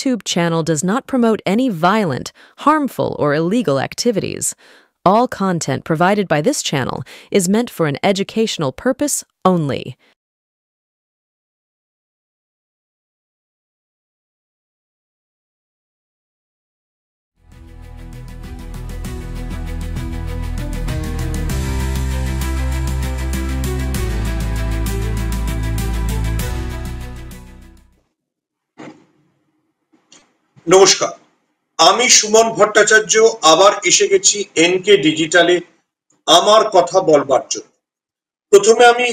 YouTube channel does not promote any violent, harmful, or illegal activities. All content provided by this channel is meant for an educational purpose only. নমস্কার, আমি সুমন ভট্টাচার্য আবার এসে গেছি NK ডিজিটালে আমার কথা বলবার জন্য। প্রথমে আমি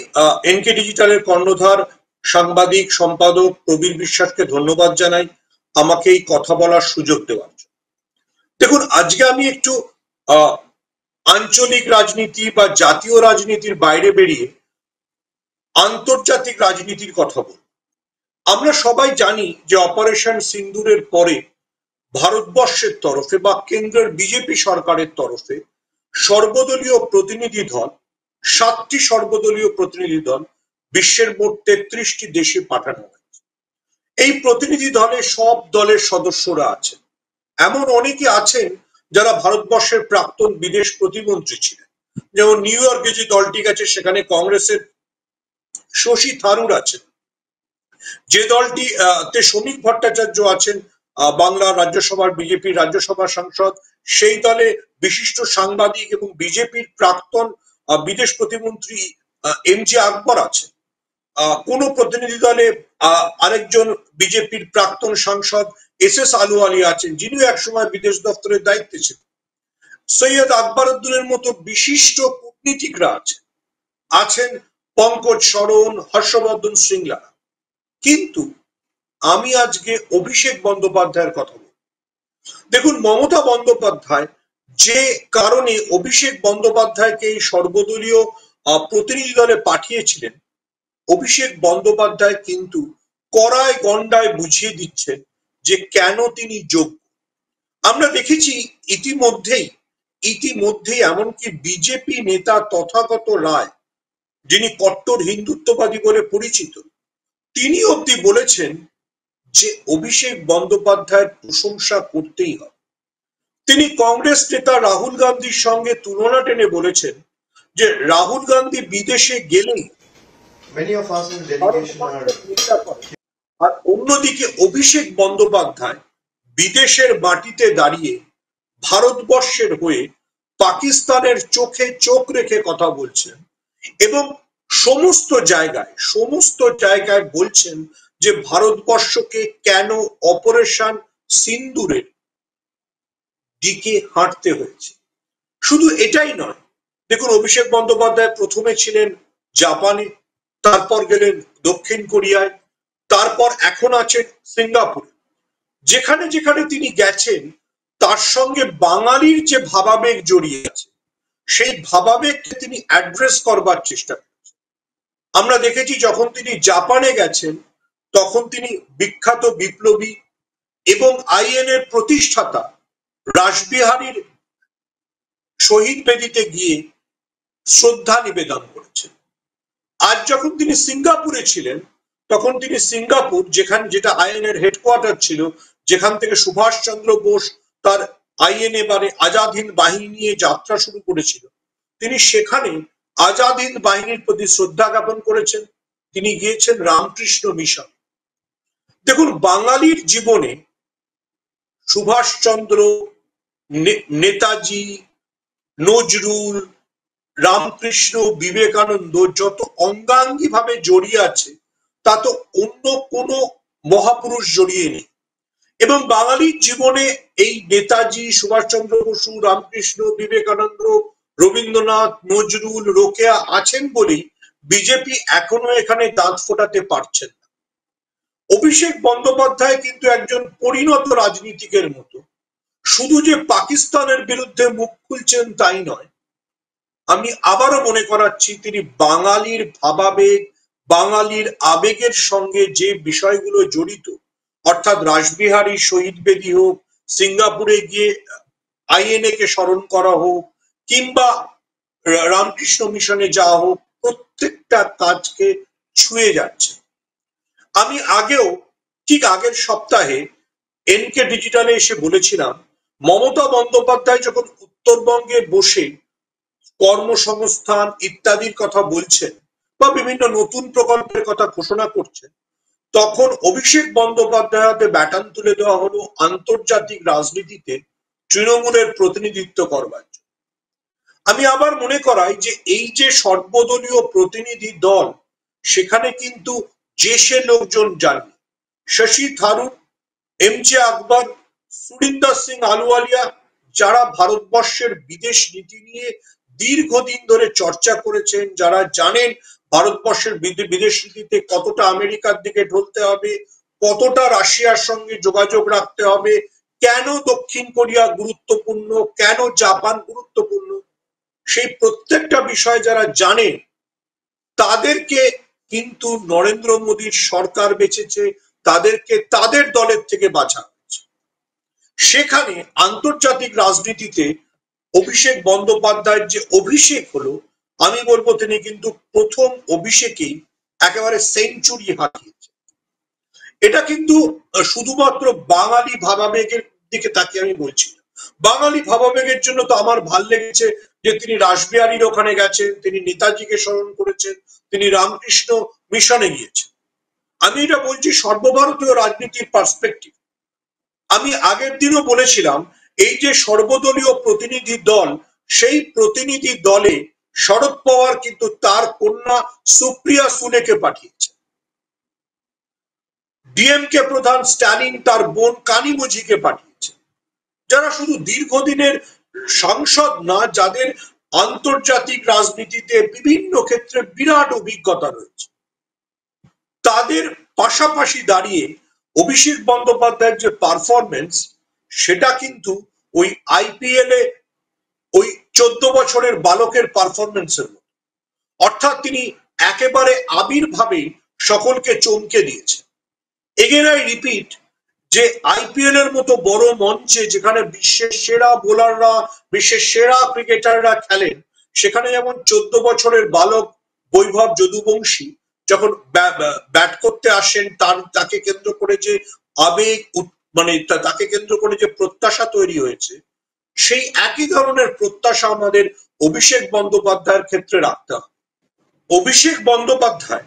এনকে ডিজিটালের কর্ণধার সাংবাদিক সম্পাদক প্রবীর বিশ্বাসকে ধন্যবাদ জানাই আমাকে এই কথা বলার সুযোগ দেওয়ার জন্য। দেখুন, আজকে আমি একটু আঞ্চলিক রাজনীতি বা জাতীয় রাজনীতির বাইরে বেরিয়ে আন্তর্জাতিক রাজনীতির কথা বলব। আমরা সবাই জানি যে অপারেশন সিন্দুরের পরে ভারতবর্ষের তরফে বা কেন্দ্রের বিজেপি সরকারের তরফে সর্বদলীয় প্রতিনিধি দল 7টি সর্বদলীয় প্রতিনিধি দল বিশ্বের মোট 33টি দেশে পাঠানো হয়েছে। এই প্রতিনিধি দলে সব দলের সদস্যরা আছেন, এমন অনেকে আছেন যারা ভারতবর্ষের প্রাক্তন বিদেশ প্রতিমন্ত্রী ছিলেন। যেমন নিউ ইয়র্কে যে দলটি গেছে সেখানে কংগ্রেসের শশী থারুর আছেন, যে দলটি তে শ্রমিক ভট্টাচার্য আছেন, বাংলা রাজ্যসভার বিজেপির রাজ্যসভা সাংসদ। সেই দলে বিশিষ্ট সাংবাদিক এবং বিজেপির প্রাক্তন বিদেশ প্রতিমন্ত্রী এমজে আকবর আছেন। কোন প্রতিনিধি দলে আরেকজন বিজেপির প্রাক্তন সাংসদ এস আলুওয়ালি আছেন, যিনিও একসময় বিদেশ দপ্তরের দায়িত্বে ছিলেন। সৈয়দ আকবরউদ্দিনের মতো বিশিষ্ট কূটনীতিকরা আছেন পঙ্কজ সরণ, হর্ষবর্ধন শ্রীংলা। কিন্তু আমি আজকে অভিষেক বন্দ্যোপাধ্যায়ের কথা বলব। দেখুন, মমতা বন্দ্যোপাধ্যায় যে কারণে অভিষেক বন্দ্যোপাধ্যায়কে এই সর্বদলীয় প্রতিনিধি দলে পাঠিয়েছিলেন, অভিষেক বন্দ্যোপাধ্যায় কিন্তু কড়ায় গন্ডায় বুঝিয়ে দিচ্ছেন যে কেন তিনি যোগ্য। আমরা দেখেছি ইতিমধ্যেই এমনকি বিজেপি নেতা তথাগত রায়, যিনি কট্টর হিন্দুত্ববাদী বলে পরিচিত, তিনি অবধি বলেছেন যে অভিষেক বন্দ্যোপাধ্যায়ের প্রশংসা করতেই হবে। তিনি কংগ্রেস নেতা রাহুল গান্ধীর সঙ্গে তুলনা টেনে বলেছেন যে রাহুল গান্ধী বিদেশে গেলেই আর অন্যদিকে অভিষেক বন্দ্যোপাধ্যায় বিদেশের মাটিতে দাঁড়িয়ে ভারতবর্ষের হয়ে পাকিস্তানের চোখে চোখ রেখে কথা বলছেন এবং সমস্ত জায়গায় বলছেন যে ভারতবর্ষকে কেন অপারেশন সিন্দুরের দিকে হাঁটতে হয়েছে। শুধু এটাই নয়, দেখুন, অভিষেক বন্দ্যোপাধ্যায় প্রথমে ছিলেন জাপানে, তারপর গেলেন দক্ষিণ কোরিয়ায়, তারপর এখন আছেন সিঙ্গাপুরে। যেখানে যেখানে তিনি গেছেন তার সঙ্গে বাঙালির যে ভাবাবেগ জড়িয়ে আছে, সেই ভাবাবেগকে তিনি অ্যাড্রেস করবার চেষ্টা করেছেন। আমরা দেখেছি যখন তিনি জাপানে গেছেন তখন তিনি বিখ্যাত বিপ্লবী এবং আইএনএর প্রতিষ্ঠাতা রাসবিহারীর শহীদ বেদিতে গিয়ে শ্রদ্ধা নিবেদন করেছেন। আজ যখন তিনি সিঙ্গাপুরে ছিলেন তখন তিনি সিঙ্গাপুর, যেটা আইএনএর হেডকোয়ার্টার ছিল, যেখান থেকে সুভাষচন্দ্র বোস তার আইএনএ মানে আজাদ হিন্দ বাহিনী নিয়ে যাত্রা শুরু করেছিল, তিনি সেখানে আজাদ হিন্দ বাহিনীর প্রতি শ্রদ্ধা জ্ঞাপন করেছেন। তিনি গিয়েছেন রামকৃষ্ণ মিশন। দেখুন, বাঙালির জীবনে সুভাষচন্দ্র, নেতাজি, নজরুল, রামকৃষ্ণ, বিবেকানন্দ যত অঙ্গাঙ্গি ভাবে জড়িয়ে আছে তা তো অন্য কোনো মহাপুরুষ জড়িয়ে নেই। এবং বাঙালির জীবনে এই নেতাজি, সুভাষচন্দ্র বসু, রামকৃষ্ণ, বিবেকানন্দ, রবীন্দ্রনাথ, নজরুল, রোকেয়া আছেন বলেই বিজেপি এখনো এখানে দাঁত ফোটাতে পারছেন না। অভিষেক বন্দ্যোপাধ্যায় কিন্তু একজন পরিণত রাজনীতিকের মতো শুধু যে পাকিস্তানের বিরুদ্ধে মুখ খুলছেন তাই নয়, আমি আবারও মনে করাচ্ছি তিনি বাঙালির ভাবাবেগ, বাঙালির আবেগের সঙ্গে যে বিষয়গুলো জড়িত, অর্থাৎ রাসবিহারী শহীদ বেদি হোক, সিঙ্গাপুরে গিয়ে আইএনএ কে স্মরণ করা হোক, কিংবা রামকৃষ্ণ মিশনে যাওয়া হোক, প্রত্যেকটা কাজকে ছুঁয়ে যাচ্ছে। আমি ঠিক আগের সপ্তাহে এনকে ডিজিটালে এসে বলেছিলাম, মমতা বন্দ্যোপাধ্যায় যখন উত্তরবঙ্গে বসে কর্মসংস্থান ইত্যাদির কথা বলছেন বা বিভিন্ন নতুন প্রকল্পের কথা ঘোষণা করছেন, তখন অভিষেক বন্দ্যোপাধ্যায়ের হাতে ব্যাটন তুলে দেওয়া হলো আন্তর্জাতিক রাজনীতিতে তৃণমূলের প্রতিনিধিত্ব করবার জন্য। আমি আবার মনে করাই যে এই যে সর্বদলীয় প্রতিনিধি দল, সেখানে কিন্তু যে সে লোকজন যাননি। শশী থারুর, এমজে আকবর, সুরিন্দর সিং আলুওয়ালিয়া, যারা ভারতবর্ষের বিদেশ নীতি নিয়ে দীর্ঘদিন ধরে চর্চা করেছেন, যারা জানেন ভারতবর্ষের বিদেশ নীতিতে কতটা আমেরিকার দিকে ঢলতে হবে, কতটা রাশিয়ার সঙ্গে যোগাযোগ রাখতে হবে, কেন দক্ষিণ কোরিয়া গুরুত্বপূর্ণ, কেন জাপান গুরুত্বপূর্ণ, সেই প্রত্যেকটা বিষয় যারা জানেন, তাদেরকে কিন্তু নরেন্দ্র মোদীর সরকার বেঁচেছে, তাদেরকে তাদের দলের থেকে বাছা হয়েছে। সেখানে আন্তর্জাতিক রাজনীতিতে অভিষেক বন্দ্যোপাধ্যায়ের যে অভিষেক হলো, আমি বলবো তিনি কিন্তু প্রথম অভিষেকেই একেবারে সেঞ্চুরি হাঁকিয়েছে। এটা কিন্তু শুধুমাত্র বাঙালি ভাবাবেগের দিকে তাকিয়ে আমি বলছি না। বাঙালি ভাবাবেগের জন্য তো আমার ভাল লেগেছে যে তিনি রাসবিহারীর ওখানে গেছেন, তিনি নেতাজিকে স্মরণ করেছেন, তিনি রামকৃষ্ণ মিশনে গিয়েছেন। আমি এটা বলছি সর্বভারতীয় রাজনীতির পার্সপেক্টিভ। আমি আগের দিনও বলেছিলাম, এই যে সর্বদলীয় প্রতিনিধি দল, সেই প্রতিনিধি দলে শরদ পাওয়ার কিন্তু তার কন্যা সুপ্রিয়া সুলেকে পাঠিয়েছে। ডিএমকে প্রধান স্ট্যালিন তার বোন কানিমোঝিকে পাঠিয়েছে, যারা শুধু দীর্ঘদিনের সাংসদ না, যাদের আন্তর্জাতিক রাজনীতিতে বিভিন্ন ক্ষেত্রে বিরাট অভিজ্ঞতা রয়েছে। তাদের পাশাপাশি দাঁড়িয়ে অভিষেক বন্দ্যোপাধ্যায়ের যে পারফরমেন্স, সেটা কিন্তু ওই আইপিএল এ ওই 14 বছরের বালকের পারফরমেন্সের মতো। অর্থাৎ তিনি একেবারে আবির্ভাবে সকলকে চমকে দিয়েছে। এগেন আই রিপিট, যে আইপিএল এর মতো বড় মঞ্চে, যেখানে বিশ্বের সেরা বোলাররা, বিশ্বের সেরা ক্রিকেটাররা খেলেন, সেখানে যেমন 14 বছরের বালক বৈভব যদুবংশী যখন ব্যাট করতে আসেন, তাকে কেন্দ্র করে যে আবেগ, মানে তাকে কেন্দ্র করে যে প্রত্যাশা তৈরি হয়েছে, সেই একই ধরনের প্রত্যাশা আমাদের অভিষেক বন্দ্যোপাধ্যায়ের ক্ষেত্রে রাখতে হবে। অভিষেক বন্দ্যোপাধ্যায়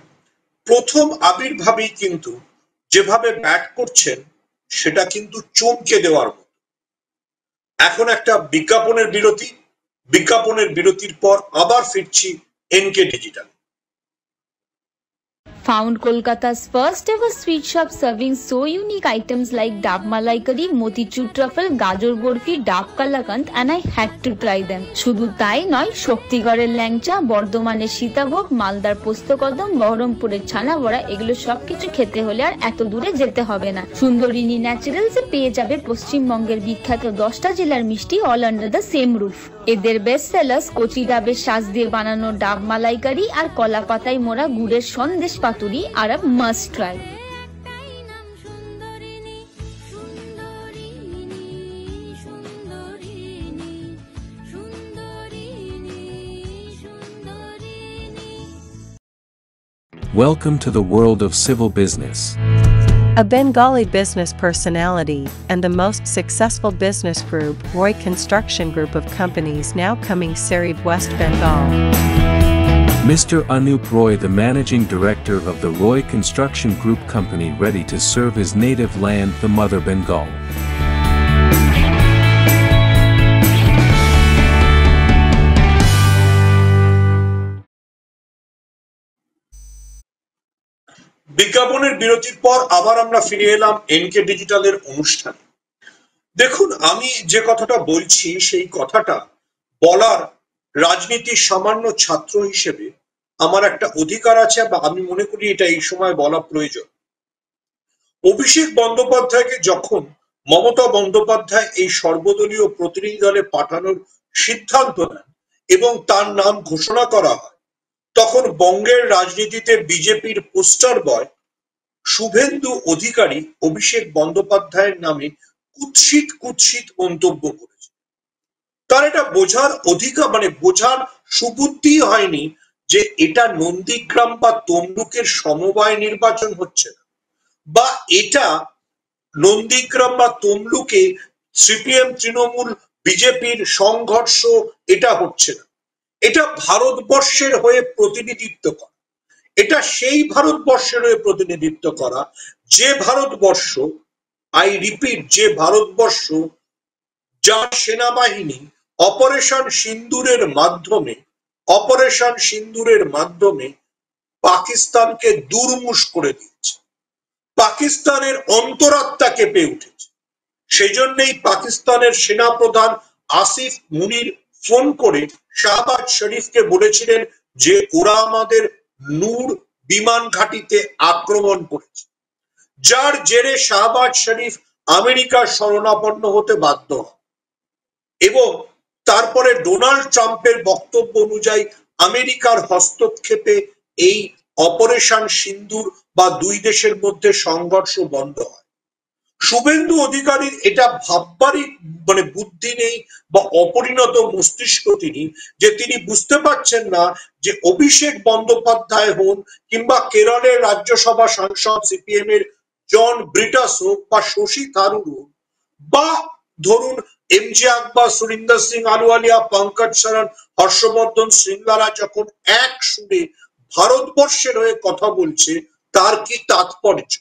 প্রথম আবির্ভাবেই কিন্তু যেভাবে ব্যাট করছেন, সেটা কিন্তু চমকে দেওয়ার মতো। এখন একটা বিজ্ঞাপনের বিরতি, বিজ্ঞাপনের বিরতির পর আবার ফিরছি NK digital. Found Kolkata's first ever sweet shop serving so unique items like Dab Malai Curry, Motichur Truffle, Gajor Borfi, Dab Kalakand, and I had to try them. শুধু তাই নয়, শক্তিগড়ের ল্যাংচা, বর্ধমানের সীতাভোগ, মালদার পোস্তকদম, বহরমপুরের ছানা বড়া, এগুলো সবকিছু খেতে হলে আর এত দূরে যেতে হবে না। সুন্দরিনী ন্যাচারালসে পেয়ে যাবে পশ্চিমবঙ্গের বিখ্যাত 10টা জেলার মিষ্টি all under the same roof. এদের বেস্ট সেলার্স কচি ডাবের শাঁস দিয়ে বানানো ডাব মালাইকারি আর কলা পাতায় মোড়া গুড়ের সন্দেশ পাতুরি আর a must try. Welcome to the world of civil business. A Bengali business personality and the most successful business group, Roy Construction Group of companies, now coming Sarib, West Bengal. Mr. Anup Roy, the managing director of the Roy Construction Group company, ready to serve his native land, the mother Bengal. বিজ্ঞাপনের বিরতির পর আবার আমরা ফিরে এলাম NK ডিজিটালের অনুষ্ঠানে। দেখুন, আমি যে কথাটা বলছি, সেই কথাটা বলার রাজনীতির সামান্য ছাত্র হিসেবে আমার একটা অধিকার আছে, বা আমি মনে করি এটা এই সময় বলা প্রয়োজন। অভিষেক বন্দ্যোপাধ্যায়কে যখন মমতা বন্দ্যোপাধ্যায় এই সর্বদলীয় প্রতিনিধি দলে পাঠানোর সিদ্ধান্ত নেন এবং তার নাম ঘোষণা করা হয়, তখন বঙ্গের রাজনীতিতে বিজেপির পোস্টার বয় শুভেন্দু অধিকারী অভিষেক বন্দ্যোপাধ্যায়ের নামে কুৎসিত কুৎসিত মন্তব্য করেছে। তার এটা বোঝার অধিকার, মানে বোঝার সুবুদ্ধি হয়নি যে এটা নন্দীগ্রাম বা তমলুকের সমবায় নির্বাচন হচ্ছে না, বা এটা নন্দীগ্রাম বা তমলুকে সিপিএম তৃণমূল বিজেপির সংঘর্ষ এটা হচ্ছে না, এটা ভারতবর্ষের হয়ে প্রতিনিধিত্ব করা, এটা সেই ভারতবর্ষের হয়ে প্রতিনিধিত্ব করা যে ভারতবর্ষ, আই রিপিট, যে ভারতবর্ষ যার সেনাবাহিনী অপারেশন সিন্দুরের মাধ্যমে পাকিস্তানকে দুর্মুষ করে দিয়েছে, পাকিস্তানের অন্তরাত্মা কেঁপে উঠেছে। সেই জন্যই পাকিস্তানের সেনাপ্রধান আসিফ মুনির ফোন করে শাহবাজ শরীফকে বলেছিলেন যে ওরা আমাদের নূর বিমান ঘাঁটিতে আক্রমণ করেছে, যার জেরে শাহবাজ শরীফ আমেরিকার শরণাপন্ন হতে বাধ্য হয় এবং তারপরে ডোনাল্ড ট্রাম্পের বক্তব্য অনুযায়ী আমেরিকার হস্তক্ষেপে এই অপারেশন সিন্দুর বা দুই দেশের মধ্যে সংঘর্ষ বন্ধ হয়। শুভেন্দু অধিকারীর এটা ভাববারই বুদ্ধি নেই বা অপরিণত মস্তিষ্ক যে তিনি বুঝতে পারছেন না যে অভিষেক বন্দ্যোপাধ্যায় হন কিংবা কেরলের রাজ্যসভা সাংসদ সিপিএম এর জন ব্রিটাস হোক বা শশী থারুর হোক বা ধরুন এমজে আকবর, সুরিন্দর সিং আলুওয়ালিয়া, পঙ্কজ শরণ, হর্ষবর্ধন শৃঙ্গারা যখন এক সুরে ভারতবর্ষের হয়ে কথা বলছে তার কি তাৎপর্য।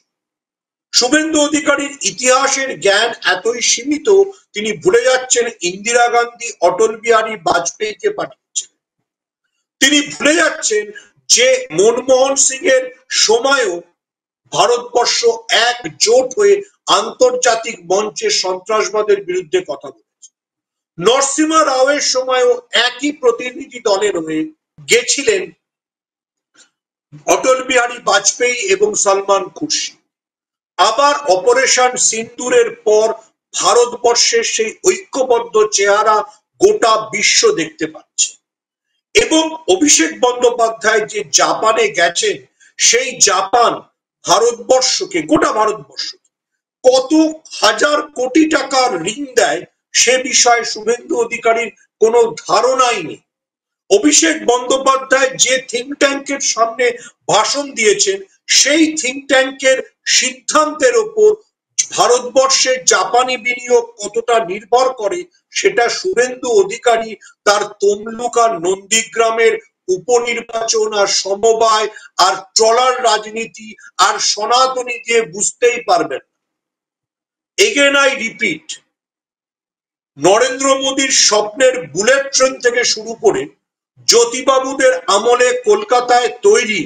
শুভেন্দু অধিকারীর ইতিহাসের জ্ঞান এতই সীমিত তিনি ভুলে যাচ্ছেন ইন্দিরা গান্ধী অটল বিহারী বাজপেয়ীকে পাঠিয়েছেন, তিনি ভুলে যাচ্ছেন যে মনমোহন সিং এর সময়ও ভারতবর্ষ একজোট হয়ে আন্তর্জাতিক মঞ্চে সন্ত্রাসবাদের বিরুদ্ধে কথা বলেছে, নরসিমহা রাওয়ের সময়ও একই প্রতিনিধি দলের হয়ে গেছিলেন অটল বিহারী বাজপেয়ী এবং সলমান খুরশিদ। আবার অপারেশন সিন্দুরের পর ভারতবর্ষের সেই ঐক্যবদ্ধ চেহারা গোটা বিশ্ব দেখতে পাচ্ছে এবং অভিষেক বন্দ্যোপাধ্যায় যে জাপানে গেছেন সেই জাপান ভারতবর্ষকে, গোটা ভারতবর্ষকে কত হাজার কোটি টাকার ঋণ দেয় সে বিষয়ে শুভেন্দু অধিকারীর কোনো ধারণাই নেই। অভিষেক বন্দ্যোপাধ্যায় যে থিঙ্ক ট্যাঙ্কের সামনে ভাষণ দিয়েছেন সেই থিঙ্ক ট্যাঙ্কের সিদ্ধান্তের ওপর ভারতবর্ষের জাপানি বিনিয়োগ কতটা নির্ভর করে সেটা শুভেন্দু অধিকারী তার তমলুক আর নন্দীগ্রামের উপনির্বাচন আর সমবায় আর ট্রলার রাজনীতি আর সনাতনী দিয়ে বুঝতেই পারবেন। এগেন আই রিপিট, নরেন্দ্র মোদীর স্বপ্নের বুলেট ট্রেন থেকে শুরু করে জ্যোতিবাবুদের আমলে কলকাতায় তৈরি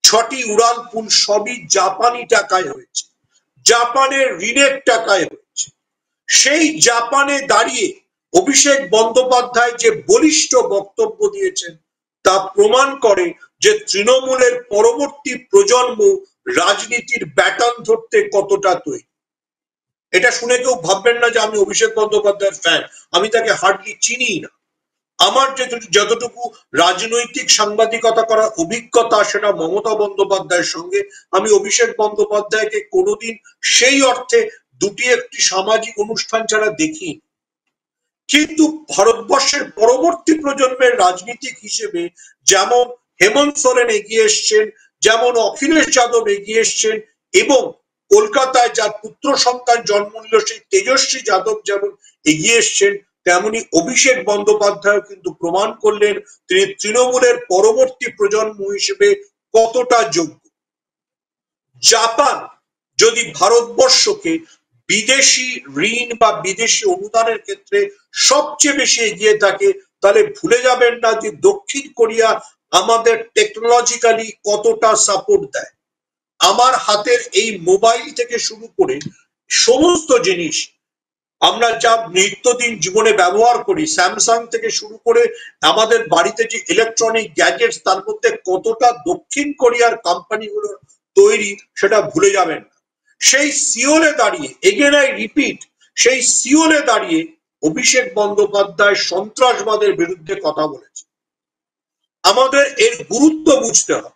6টি উড়ালপুল সবই জাপানি টাকায় হয়েছে, জাপানের ঋণের টাকায় হয়েছে। সেই জাপানে দাঁড়িয়ে অভিষেক বন্দ্যোপাধ্যায় যে বলিষ্ঠ বক্তব্য দিয়েছেন তা প্রমাণ করে যে তৃণমূলের পরবর্তী প্রজন্ম রাজনীতির ব্যাটন ধরতে কতটা তৈরি। এটা শুনে কেউ ভাববেন না যে আমি অভিষেক বন্দ্যোপাধ্যায়ের ফ্যান, আমি তাকে হার্ডলি চিনি না। আমার যতটুকু রাজনৈতিক সাংবাদিকতা করার অভিজ্ঞতা সেটা মমতা বন্দ্যোপাধ্যায়ের সঙ্গে, আমি অভিষেক বন্দ্যোপাধ্যায়কে কোনোদিন সেই অর্থে দুটি একটি সামাজিক অনুষ্ঠান ছাড়া দেখি। কিন্তু ভারতবর্ষের পরবর্তী প্রজন্মের রাজনীতিক হিসেবে যেমন হেমন্ত সোরেন এগিয়ে এসছেন, যেমন অখিলেশ যাদব এগিয়ে এসছেন এবং কলকাতায় যার পুত্র সন্তান জন্ম নিল সেই তেজস্বী যাদব যেমন এগিয়ে এসছেন, তেমনি অভিষেক বন্দ্যোপাধ্যায় কিন্তু প্রমাণ করলেন তিনি তৃণমূলের পরবর্তী প্রজন্ম হিসেবে কতটা যোগ্য। জাপান যদি ভারতবর্ষকে বিদেশি ঋণ বা বিদেশি অনুদানের ক্ষেত্রে সবচেয়ে বেশি এগিয়ে থাকে তাহলে ভুলে যাবেন না যে দক্ষিণ কোরিয়া আমাদের টেকনোলজিক্যালি কতটা সাপোর্ট দেয়। আমার হাতের এই মোবাইল থেকে শুরু করে সমস্ত জিনিস আমরা যা নিত্যদিন জীবনে ব্যবহার করি, স্যামসাং থেকে শুরু করে আমাদের বাড়িতে যে ইলেকট্রনিক গ্যাজেটস তার মধ্যে কতটা দক্ষিণ কোরিয়ার কোম্পানিগুলো তৈরি সেটা ভুলে যাবেন না। সেই সিওলে দাঁড়িয়ে, এগেন আই রিপিট, সেই সিওলে দাঁড়িয়ে অভিষেক বন্দ্যোপাধ্যায় সন্ত্রাসবাদের বিরুদ্ধে কথা বলেছে। আমাদের এর গুরুত্ব বুঝতে হবে।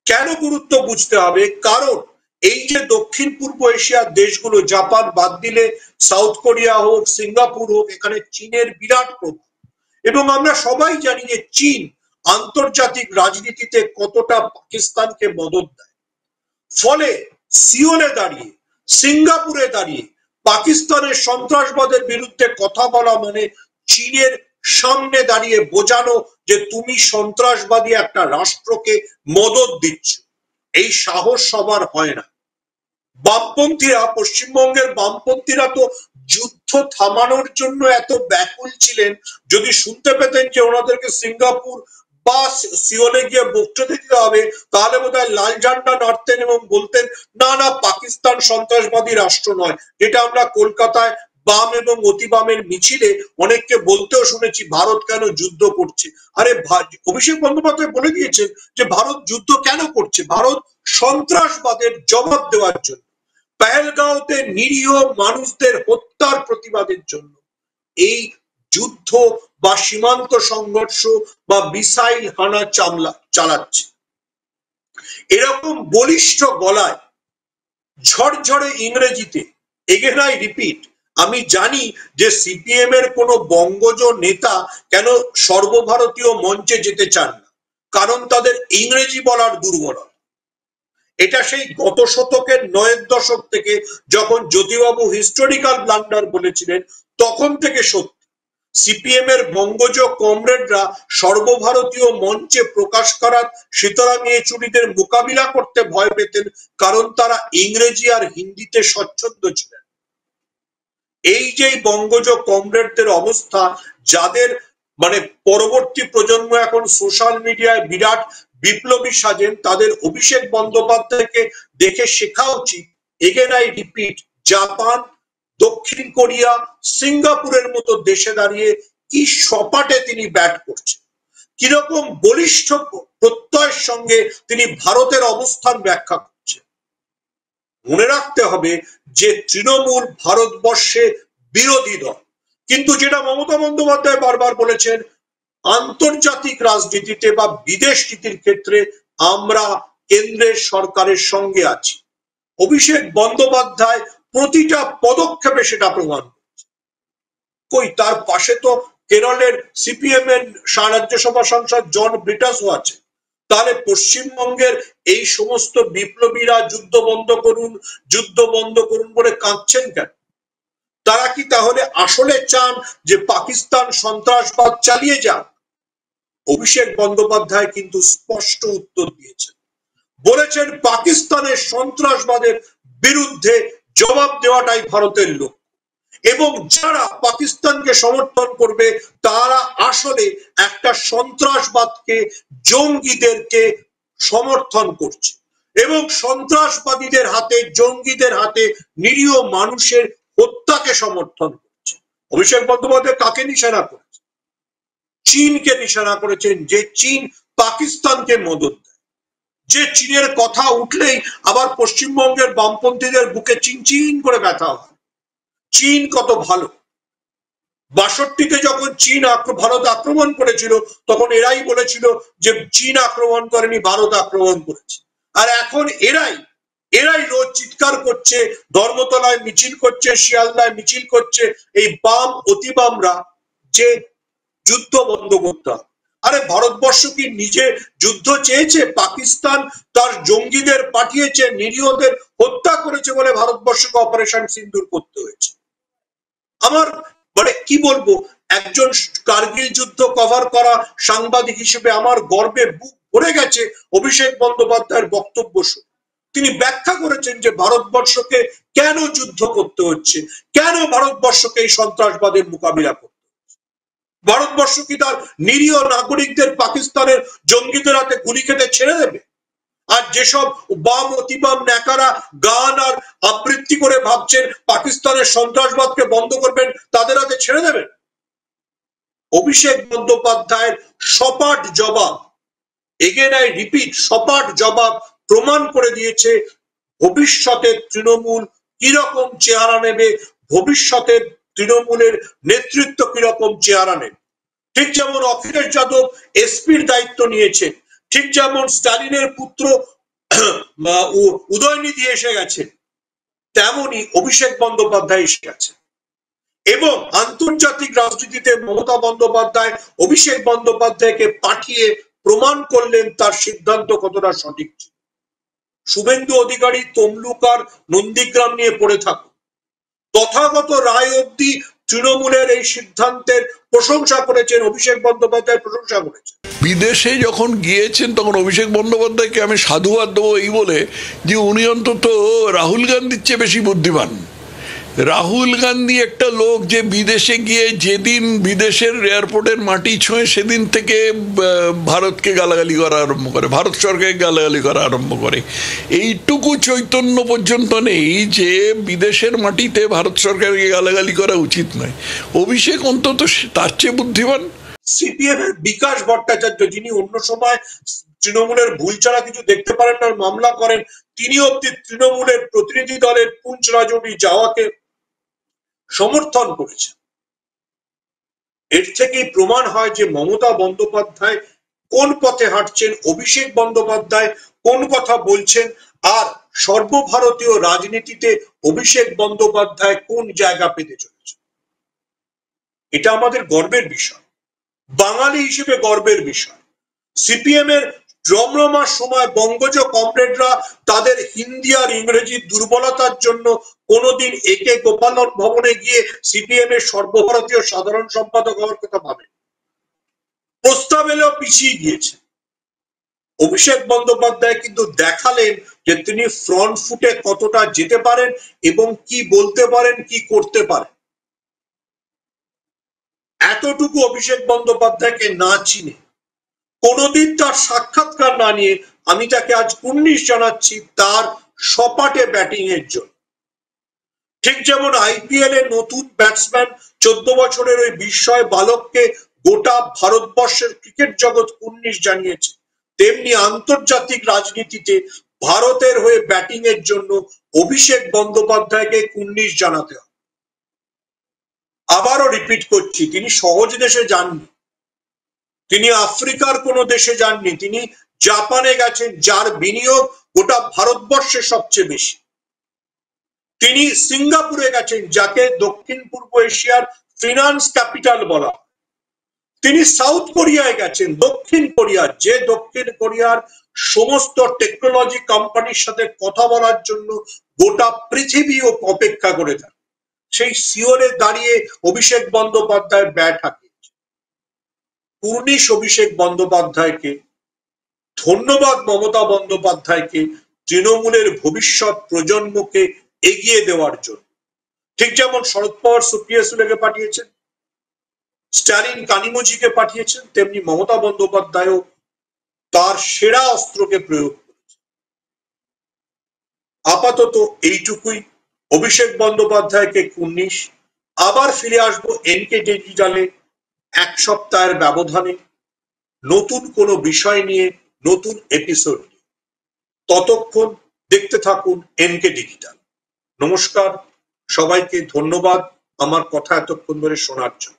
কেন গুরুত্ব বুঝতে হবে? কারণ এই যে দক্ষিণ পূর্ব এশিয়ার দেশগুলো, জাপান বাদ দিলে সাউথ কোরিয়া হোক, সিঙ্গাপুর হোক, এখানে চীনের বিরাট প্রভাব এবং আমরা সবাই জানি যে চীন আন্তর্জাতিক রাজনীতিতে কতটা পাকিস্তানকে মদত দেয়। ফলে সিওলে দাঁড়িয়ে সিঙ্গাপুরে দাঁড়িয়ে পাকিস্তানের সন্ত্রাসবাদের বিরুদ্ধে কথা বলা মানে চীনের সামনে দাঁড়িয়ে বোঝানো যে তুমি সন্ত্রাসবাদী একটা রাষ্ট্রকে মদদ দিচ্ছ। এই সাহস সবার হয় না। বামপন্থীরা, পশ্চিমবঙ্গের বামপন্থীরা তো যুদ্ধ থামানোর জন্য এত ব্যাকুল ছিলেন, যদি শুনতে পেতেন যে ওনাদেরকে সিঙ্গাপুর বা সিওলে গিয়ে বক্তৃতা দিতে হবে, তাহলে বোধহয় লাল ঝান্ডা নাড়তেন এবং বলতেন না না, পাকিস্তান সন্ত্রাসবাদী রাষ্ট্র নয়। যেটা আমরা কলকাতায় বাম এবং অতি বামের মিছিলে অনেককে বলতেও শুনেছি, ভারত কেন যুদ্ধ করছে। আরে অভিষেক বন্দ্যোপাধ্যায় বলে দিয়েছেন যে ভারত যুদ্ধ কেন করছে, ভারত সন্ত্রাসবাদের জবাব দেওয়ার জন্য, পেহেলগাঁওতে নিরীহ মানুষদের হত্যার প্রতিবাদের জন্য এই যুদ্ধ বা সীমান্ত সংঘর্ষ বা মিসাইল হানা চালাচ্ছে। এরকম বলিষ্ঠ গলায় ঝরঝরে ইংরেজিতে, এগেন আই রিপিট, আমি জানি যে সিপিএম এর কোন বঙ্গজ নেতা কেন সর্বভারতীয় মঞ্চে যেতে চান না, কারণ তাদের ইংরেজি বলার দুর্বলতা। এটা সেই গত শতকের ৯-এর দশক থেকে যখন জ্যোতিবাবু হিস্টোরিক্যাল ব্লান্ডার বলেছিলেন, তখন থেকে সত্যি সিপিএম এর বঙ্গজ কমরেডরা সর্বভারতীয় মঞ্চে প্রকাশ করার সীতারাম ইয়েচুরিদের মোকাবিলা করতে ভয় পেতেন, কারণ তারা ইংরেজি আর হিন্দিতে স্বচ্ছন্দ ছিলেন। এই যে বঙ্গজ কমরেডদের অবস্থা, যাদের মানে পরবর্তী প্রজন্ম এখন সোশ্যাল মিডিয়ায় বিরাট বিপ্লবী সাজেন, তাদের অভিষেক বন্দ্যোপাধ্যায়কে দেখে শেখা উচিত। এগেন আই রিপিট, জাপান, দক্ষিণ কোরিয়া, সিঙ্গাপুরের মতো দেশে দাঁড়িয়ে কি সপাটে তিনি ব্যাট করছেন, কিরকম বলিষ্ঠ প্রত্যয়ের সঙ্গে তিনি ভারতের অবস্থান ব্যাখ্যা করছেন। মনে রাখতে হবে যে তৃণমূল ভারতবর্ষে বিরোধী দল, কিন্তু যেটা মমতা বন্দ্যোপাধ্যায় বারবার বলেছেন, আন্তর্জাতিক রাজনীতিতে বা বিদেশ নীতির ক্ষেত্রে আমরা কেন্দ্রের সরকারের সঙ্গে আছি। অভিষেক বন্দ্যোপাধ্যায় প্রতিটা পদক্ষেপে সেটা প্রমাণ করছে। কই, তার পাশে তো কেরলের সিপিএম এর রাজ্যসভা সাংসদ জন ব্রিটাসও আছে। তাহলে পশ্চিমবঙ্গের এই সমস্ত বিপ্লবীরা যুদ্ধ বন্ধ করুন, যুদ্ধ বন্ধ করুন বলে কাঁদছেন কেন? তারা কি তাহলে আসলে চান যে পাকিস্তান সন্ত্রাসবাদ চালিয়ে যাক? অভিষেক বন্দ্যোপাধ্যায় কিন্তু স্পষ্ট উত্তর দিয়েছেন, বলেছেন পাকিস্তানের সন্ত্রাসবাদের বিরুদ্ধে জবাব দেওয়াটাই ভারতের লক্ষ্য, এবং যারা পাকিস্তানকে সমর্থন করবে তারা আসলে একটা সন্ত্রাসবাদকে, জঙ্গিদেরকে সমর্থন করছে, এবং সন্ত্রাসবাদীদের হাতে, জঙ্গিদের হাতে নিরীহ মানুষের হত্যাকে সমর্থন করছে। অভিষেক বন্দ্যোপাধ্যায় কাকে নিশানা করেছে? চীনকে নিশানা করেছেন, যে চীন পাকিস্তানকে মদদ দেয়, যে চীনের কথা উঠলেই আবার পশ্চিমবঙ্গের বামপন্থীদের বুকে চিনচিন করে ব্যথা হয়। চীন কত ভালো। ৬২-তে যখন চীন ভারত আক্রমণ করেছিল, তখন এরাই বলেছিল যে চীন আক্রমণ করেনি, ভারত আক্রমণ করেছে। আর এখন এরাই রোজ চিৎকার করছে, ধর্মতলায় মিছিল করছে, শিয়ালদায় মিছিল করছে, এই বাম অতি বামরা, যে যুদ্ধ বন্ধ করতে হবে। আরে ভারতবর্ষ কি নিজে যুদ্ধ চেয়েছে? পাকিস্তান তার জঙ্গিদের পাঠিয়েছে, নিরীহদের হত্যা করেছে বলে ভারতবর্ষকে অপারেশন সিন্দুর করতে হয়েছে। আমার মানে কি বলবো, একজন কার্গিল যুদ্ধ কভার করা সাংবাদিক হিসেবে আমার গর্বে বুক ভরে গেছে অভিষেক বন্দ্যোপাধ্যায়ের বক্তব্য শুনে। তিনি ব্যাখ্যা করেছেন যে ভারতবর্ষকে কেন যুদ্ধ করতে হচ্ছে, কেন ভারতবর্ষকে এই সন্ত্রাসবাদের মোকাবিলা করতে হচ্ছে। ভারতবর্ষ কি তার নিরীহ নাগরিকদের পাকিস্তানের জঙ্গিদের হাতে গুলি খেতে ছেড়ে দেবে? আর যেসব বাম অতিবাম ন্যাকারা গান আর আবৃত্তি করে ভাবছেন পাকিস্তানের সন্ত্রাসবাদকে বন্ধ করবেন, তাদের হাতে ছেড়ে দেবেন? অভিষেক বন্দ্যোপাধ্যায়ের সপাট জবাব, এগেন আই রিপিট, সপাট জবাব প্রমাণ করে দিয়েছে ভবিষ্যতের তৃণমূল কিরকম চেহারা নেবে, ভবিষ্যতের তৃণমূলের নেতৃত্ব কিরকম চেহারা নেবে। ঠিক যেমন অখিলেশ যাদব এসপির দায়িত্ব নিয়েছেন, ঠিক যেমন স্টালিনের পুত্র উদয়নিধি এসে গেছেন, তেমনি অভিষেক বন্দ্যোপাধ্যায় এসে গেছে। এবং আন্তর্জাতিক রাজনীতিতে মমতা বন্দ্যোপাধ্যায় অভিষেক বন্দ্যোপাধ্যায়কে পাঠিয়ে প্রমাণ করলেন তার সিদ্ধান্ত কতটা সঠিক ছিল। শুভেন্দু অধিকারী তমলুক আর নন্দীগ্রাম নিয়ে পড়ে থাকুন। তথাগত রায় অবধি তৃণমূলের এই সিদ্ধান্তের প্রশংসা করেছেন, অভিষেক বন্দ্যোপাধ্যায় প্রশংসা করেছেন। বিদেশে যখন গিয়েছেন তখন অভিষেক বন্দ্যোপাধ্যায়কে আমি সাধুবাদ দেবো এই বলে যে উনি অন্তত রাহুল গান্ধীর চেয়ে বেশি বুদ্ধিমান। রাহুল গান্ধী একটা লোক যে বিদেশে গিয়ে যেদিন বিদেশের এয়ারপোর্টের মাটি ছোঁয় সেদিন থেকে ভারতকে গালাগালি করা আরম্ভ করে, ভারত সরকারকে গালাগালি করা আরম্ভ করে। এইটুকু চৈতন্য পর্যন্ত নেই যে বিদেশের মাটিতে ভারত সরকারকে গালাগালি করা উচিত নয়। অভিষেক অন্তত তার চেয়ে বুদ্ধিমান। সিপিএম এর বিকাশ ভট্টাচার্য, যিনি অন্য সময় তৃণমূলের ভুল ছাড়া কিছু দেখতে পারেন না, মামলা করেন, তিনি অব্দি তৃণমূলের প্রতিনিধি দলের পুঞ্চ রাজৌরি যাওয়াকে সমর্থন করেছে। এর থেকেই প্রমাণ হয় যে মমতা বন্দ্যোপাধ্যায় কোন পথে হাঁটছেন, অভিষেক বন্দ্যোপাধ্যায় কোন কথা বলছেন, আর সর্বভারতীয় রাজনীতিতে অভিষেক বন্দ্যোপাধ্যায় কোন জায়গা পেতে চলেছে। এটা আমাদের গর্বের বিষয়, বাঙালি হিসেবে গর্বের বিষয়। সিপিএম এর রমরমার সময় বঙ্গজ কমরেডরা তাদের হিন্দি আর ইংরেজি দুর্বলতার জন্য কোনোদিন একে গোপাল ভবনে গিয়ে সিপিএম এর সর্বভারতীয় সাধারণ সম্পাদক হওয়ার কথা ভাবেন। প্রস্তাব এলেও পিছিয়ে গিয়েছে। অভিষেক বন্দ্যোপাধ্যায় কিন্তু দেখালেন যে তিনি ফ্রন্ট ফুটে কতটা যেতে পারেন এবং কি বলতে পারেন, কি করতে পারেন। এতটুকু অভিষেক বন্দ্যোপাধ্যায়কে না চিনে, কোনদিন তার সাক্ষাৎকার না নিয়ে আমি তাকে আজ কুর্নিশ জানাচ্ছি তার সপাটে ব্যাটিং এর জন্য। ঠিক যেমন আইপিএল এর নতুন ব্যাটসম্যান 14 বছরের ওই বিস্ময় বালককে গোটা ভারতবর্ষের ক্রিকেট জগৎ কুর্নিশ জানিয়েছে, তেমনি আন্তর্জাতিক রাজনীতিতে ভারতের হয়ে ব্যাটিং এর জন্য অভিষেক বন্দ্যোপাধ্যায়কে কুর্নিশ জানাতে হবে। আবারও রিপিট করছি, তিনি সহজ দেশে যাননি, তিনি আফ্রিকার কোন দেশে যাননি, তিনি জাপানে গেছেন, যার বিনিয়োগ গোটা ভারতবর্ষে সবচেয়ে বেশি। তিনি সিঙ্গাপুরে গেছেন, যাকে দক্ষিণ পূর্ব এশিয়ার ফিনান্স ক্যাপিটাল বলা হয়। তিনি সাউথ কোরিয়ায় গেছেন, দক্ষিণ কোরিয়ার, যে দক্ষিণ কোরিয়ার সমস্ত টেকনোলজি কোম্পানির সাথে কথা বলার জন্য গোটা পৃথিবী অপেক্ষা করে থাকে। সেই সিওলে দাঁড়িয়ে অভিষেক বন্দ্যোপাধ্যায় ব্যাট হাঁকিয়েছে। কুর্নিশ অভিষেক বন্দ্যোপাধ্যায়কে, ধন্যবাদ মমতা বন্দ্যোপাধ্যায়কে তৃণমূলের ভবিষ্যৎ প্রজন্মকে এগিয়ে দেওয়ার জন্য। ঠিক যেমন শরদ পাওয়ার সুপ্রিয়া সুলেকে পাঠিয়েছেন, স্ট্যালিন কানিমোজিকে পাঠিয়েছেন, তেমনি মমতা বন্দ্যোপাধ্যায়ও তার সেরা অস্ত্রকে প্রয়োগ করেছে। আপাতত এইটুকুই। অভিষেক বন্দ্যোপাধ্যায়কে কুর্নিশ। আবার ফিরে আসবো এনকে ডিজিটালে এক সপ্তাহের ব্যবধানে নতুন কোনো বিষয় নিয়ে, নতুন এপিসোড নিয়ে। ততক্ষণ দেখতে থাকুন এনকে ডিজিটাল। নমস্কার, সবাইকে ধন্যবাদ আমার কথা এতক্ষণ ধরে শোনার জন্য।